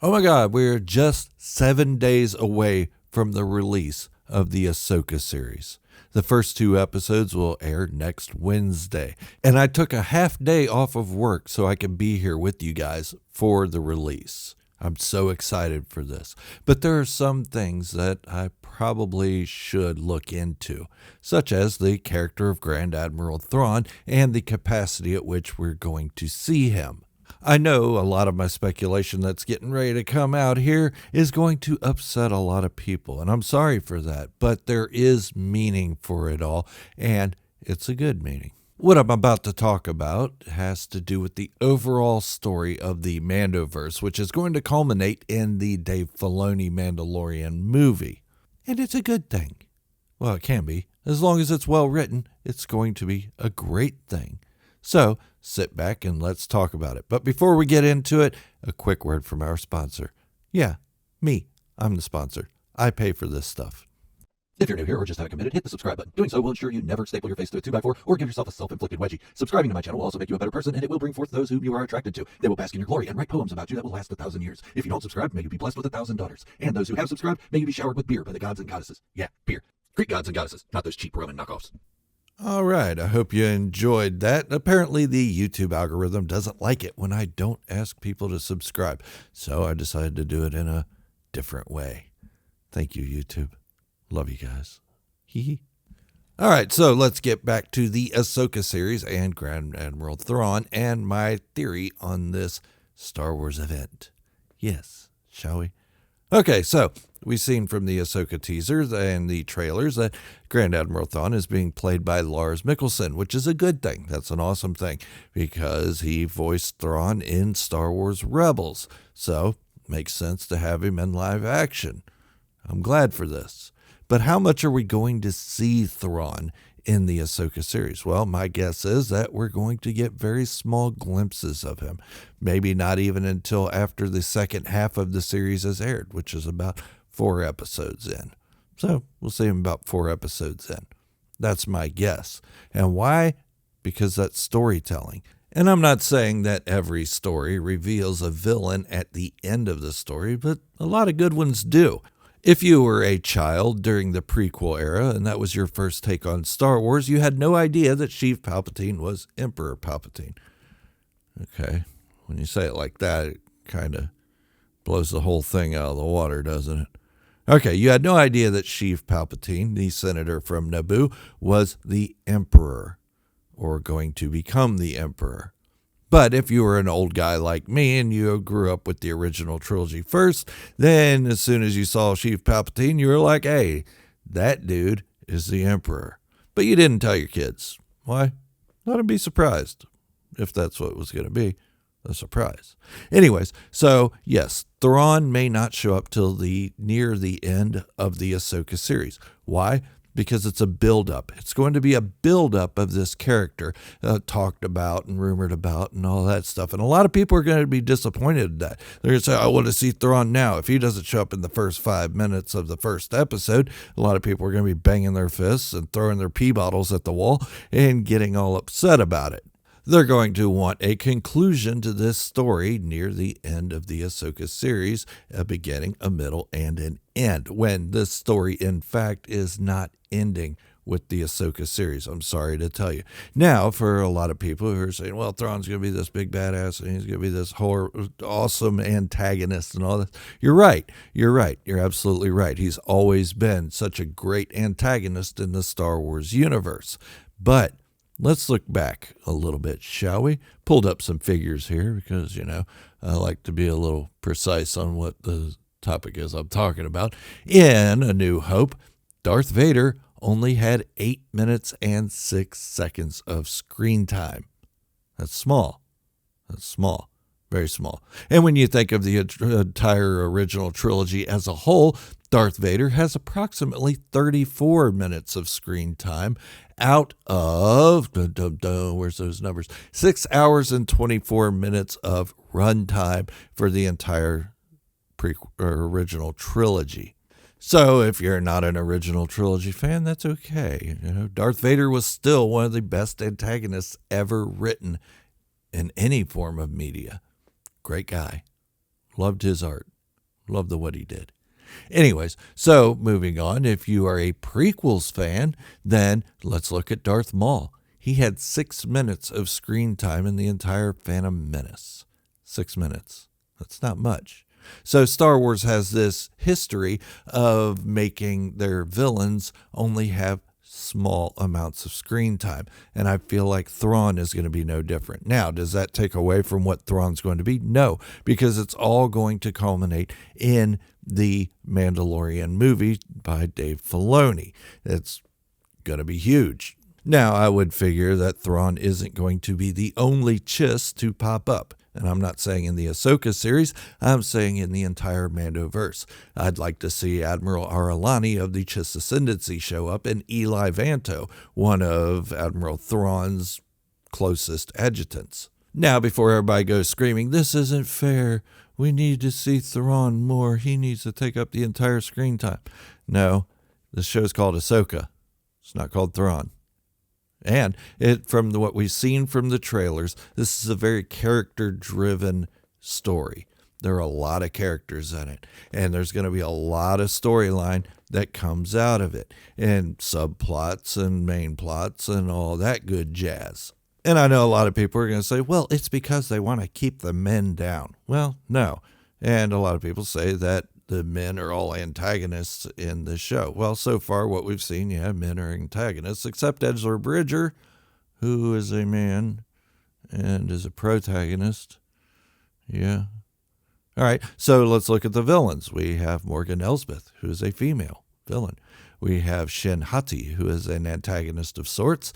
Oh my God, we're just 7 days away from the release of the Ahsoka series. The first 2 episodes will air next Wednesday, and I took a half day off of work so I could be here with you guys for the release. I'm so excited for this, but there are some things that I probably should look into, such as the character of Grand Admiral Thrawn and the capacity at which we're going to see him. I know a lot of my speculation that's getting ready to come out here is going to upset a lot of people, and I'm sorry for that, but there is meaning for it all, and it's a good meaning. What I'm about to talk about has to do with the overall story of the Mandoverse, which is going to culminate in the Dave Filoni Mandalorian movie. And it's a good thing. Well, it can be. As long as it's well written, it's going to be a great thing. So sit back and let's talk about it. But before we get into it, a quick word from our sponsor. Yeah, me. I'm the sponsor. I pay for this stuff. If you're new here or just haven't committed, hit the subscribe button. Doing so will ensure you never staple your face to a 2x4 or give yourself a self-inflicted wedgie. Subscribing to my channel will also make you a better person, and it will bring forth those whom you are attracted to. They will bask in your glory and write poems about you that will last 1,000 years. If you don't subscribe, may you be blessed with 1,000 daughters. And those who have subscribed, may you be showered with beer by the gods and goddesses. Yeah, beer. Greek gods and goddesses, not those cheap Roman knockoffs. All right, I hope you enjoyed that. Apparently, the YouTube algorithm doesn't like it when I don't ask people to subscribe, so I decided to do it in a different way. Thank you, YouTube. Love you guys. Hee. All right, so let's get back to the Ahsoka series and Grand Admiral Thrawn and my theory on this Star Wars event. Yes, shall we? Okay, so we've seen from the Ahsoka teasers and the trailers that Grand Admiral Thrawn is being played by Lars Mikkelsen, which is a good thing. That's an awesome thing because he voiced Thrawn in Star Wars Rebels. So makes sense to have him in live action. I'm glad for this. But how much are we going to see Thrawn in the Ahsoka series? Well, my guess is that we're going to get very small glimpses of him. Maybe not even until after the second half of the series has aired, which is about 4 episodes in. So we'll see him about 4 episodes in. That's my guess. And why? Because that's storytelling. And I'm not saying that every story reveals a villain at the end of the story, but a lot of good ones do. If you were a child during the prequel era and that was your first take on Star Wars, you had no idea that Sheev Palpatine was Emperor Palpatine. Okay, when you say it like that, it kind of blows the whole thing out of the water, doesn't it? Okay, you had no idea that Sheev Palpatine, the senator from Naboo, was the Emperor or going to become the Emperor. But if you were an old guy like me and you grew up with the original trilogy first, then as soon as you saw Sheev Palpatine, you were like, hey, that dude is the Emperor. But you didn't tell your kids. Why? Let them be surprised, if that's what it was going to be, a surprise. Anyways, so yes, Thrawn may not show up till near the end of the Ahsoka series. Why? Because it's a build-up. It's going to be a build-up of this character talked about and rumored about and all that stuff. And a lot of people are going to be disappointed in that. They're going to say, I want to see Thrawn now. If he doesn't show up in the first 5 minutes of the first episode, a lot of people are going to be banging their fists and throwing their pee bottles at the wall and getting all upset about it. They're going to want a conclusion to this story near the end of the Ahsoka series, a beginning, a middle, and an end, when this story, in fact, is not ending with the Ahsoka series. I'm sorry to tell you. Now, for a lot of people who are saying, well, Thrawn's going to be this big badass, and he's going to be this awesome antagonist and all that. You're right. You're right. You're absolutely right. He's always been such a great antagonist in the Star Wars universe. But let's look back a little bit, shall we? Pulled up some figures here because, I like to be a little precise on what the topic is I'm talking about. In A New Hope, Darth Vader only had 8 minutes and 6 seconds of screen time. That's small. That's small. Very small. And when you think of the entire original trilogy as a whole, Darth Vader has approximately 34 minutes of screen time out of, where's those numbers? 6 hours and 24 minutes of runtime for the entire original trilogy. So if you're not an original trilogy fan, that's okay. Darth Vader was still one of the best antagonists ever written in any form of media. Great guy. Loved his art. Love what he did. Anyways, so moving on, if you are a prequels fan, then let's look at Darth Maul. He had 6 minutes of screen time in the entire Phantom Menace. 6 minutes. That's not much. So Star Wars has this history of making their villains only have small amounts of screen time. And I feel like Thrawn is going to be no different. Now, does that take away from what Thrawn's going to be? No, because it's all going to culminate in the Mandalorian movie by Dave Filoni. It's going to be huge. Now, I would figure that Thrawn isn't going to be the only Chiss to pop up. And I'm not saying in the Ahsoka series, I'm saying in the entire Mandoverse. I'd like to see Admiral Ar'alani of the Chiss Ascendancy show up, and Eli Vanto, one of Admiral Thrawn's closest adjutants. Now, before everybody goes screaming, this isn't fair, we need to see Thrawn more, he needs to take up the entire screen time. No, the show's called Ahsoka. It's not called Thrawn. And from what we've seen from the trailers, this is a very character-driven story. There are a lot of characters in it, and there's going to be a lot of storyline that comes out of it, and subplots and main plots and all that good jazz. And I know a lot of people are going to say, well, it's because they want to keep the men down. Well, no. And a lot of people say that the men are all antagonists in the show. Well, so far what we've seen, yeah, men are antagonists, except Ezra Bridger, who is a man and is a protagonist. Yeah. All right, so let's look at the villains. We have Morgan Elsbeth, who is a female villain. We have Shin Hati, who is an antagonist of sorts,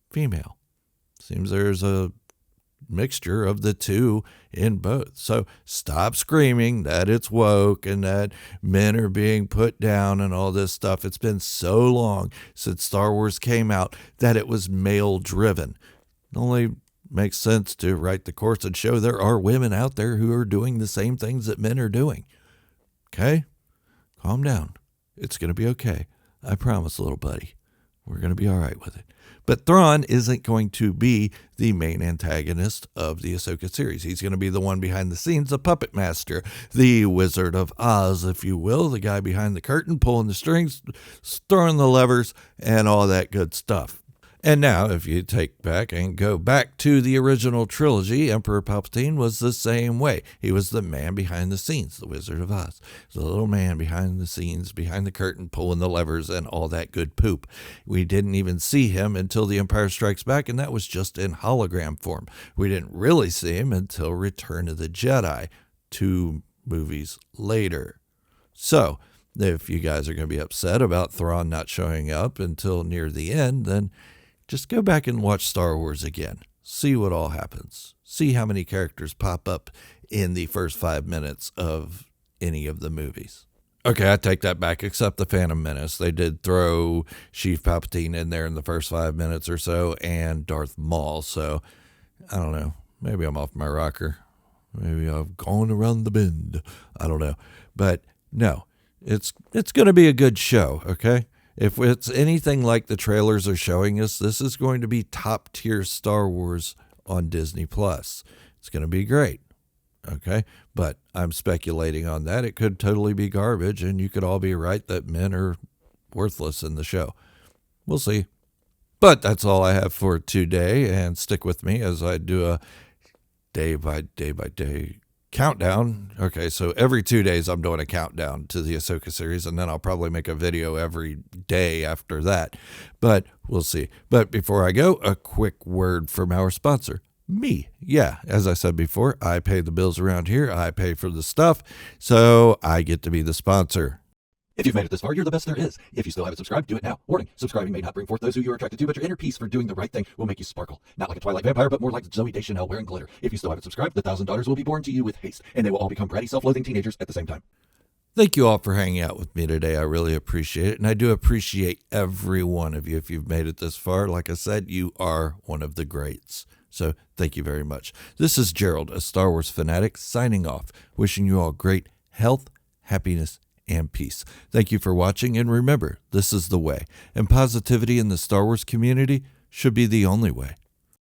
female. Seems there's a mixture of the two in both. So stop screaming that it's woke and that men are being put down and all this stuff. It's been so long since Star Wars came out that it was male driven. It only makes sense to write the course and show there are women out there who are doing the same things that men are doing. Okay? Calm down. It's going to be okay. I promise, little buddy. We're going to be all right with it. But Thrawn isn't going to be the main antagonist of the Ahsoka series. He's going to be the one behind the scenes, the puppet master, the Wizard of Oz, if you will, the guy behind the curtain, pulling the strings, throwing the levers, and all that good stuff. And now, if you take back and go back to the original trilogy, Emperor Palpatine was the same way. He was the man behind the scenes, the Wizard of Oz. The little man behind the scenes, behind the curtain, pulling the levers and all that good poop. We didn't even see him until The Empire Strikes Back, and that was just in hologram form. We didn't really see him until Return of the Jedi, 2 movies later. So, if you guys are going to be upset about Thrawn not showing up until near the end, then just go back and watch Star Wars again. See what all happens. See how many characters pop up in the first 5 minutes of any of the movies. Okay, I take that back, except the Phantom Menace. They did throw Sheev Palpatine in there in the first 5 minutes or so, and Darth Maul. So, I don't know. Maybe I'm off my rocker. Maybe I've gone around the bend. I don't know. But no, it's going to be a good show, okay? If it's anything like the trailers are showing us, this is going to be top tier Star Wars on Disney Plus. It's going to be great. Okay. But I'm speculating on that. It could totally be garbage, and you could all be right that men are worthless in the show. We'll see. But that's all I have for today, and stick with me as I do a day by day countdown. Okay, so every 2 days I'm doing a countdown to the Ahsoka series, and then I'll probably make a video every day after that. But we'll see. But before I go, a quick word from our sponsor, me. Yeah, as I said before, I pay the bills around here. I pay for the stuff, so I get to be the sponsor. If you've made it this far, you're the best there is. If you still haven't subscribed, do it now. Warning, subscribing may not bring forth those who you are attracted to, but your inner peace for doing the right thing will make you sparkle. Not like a Twilight vampire, but more like Zooey Deschanel wearing glitter. If you still haven't subscribed, the $1,000 will be born to you with haste, and they will all become bratty, self-loathing teenagers at the same time. Thank you all for hanging out with me today. I really appreciate it, and I do appreciate every one of you. If you've made it this far, like I said, you are one of the greats. So thank you very much. This is Gerald, a Star Wars fanatic, signing off, wishing you all great health, happiness, and peace. Thank you for watching, and remember, this is the way, and positivity in the Star Wars community should be the only way.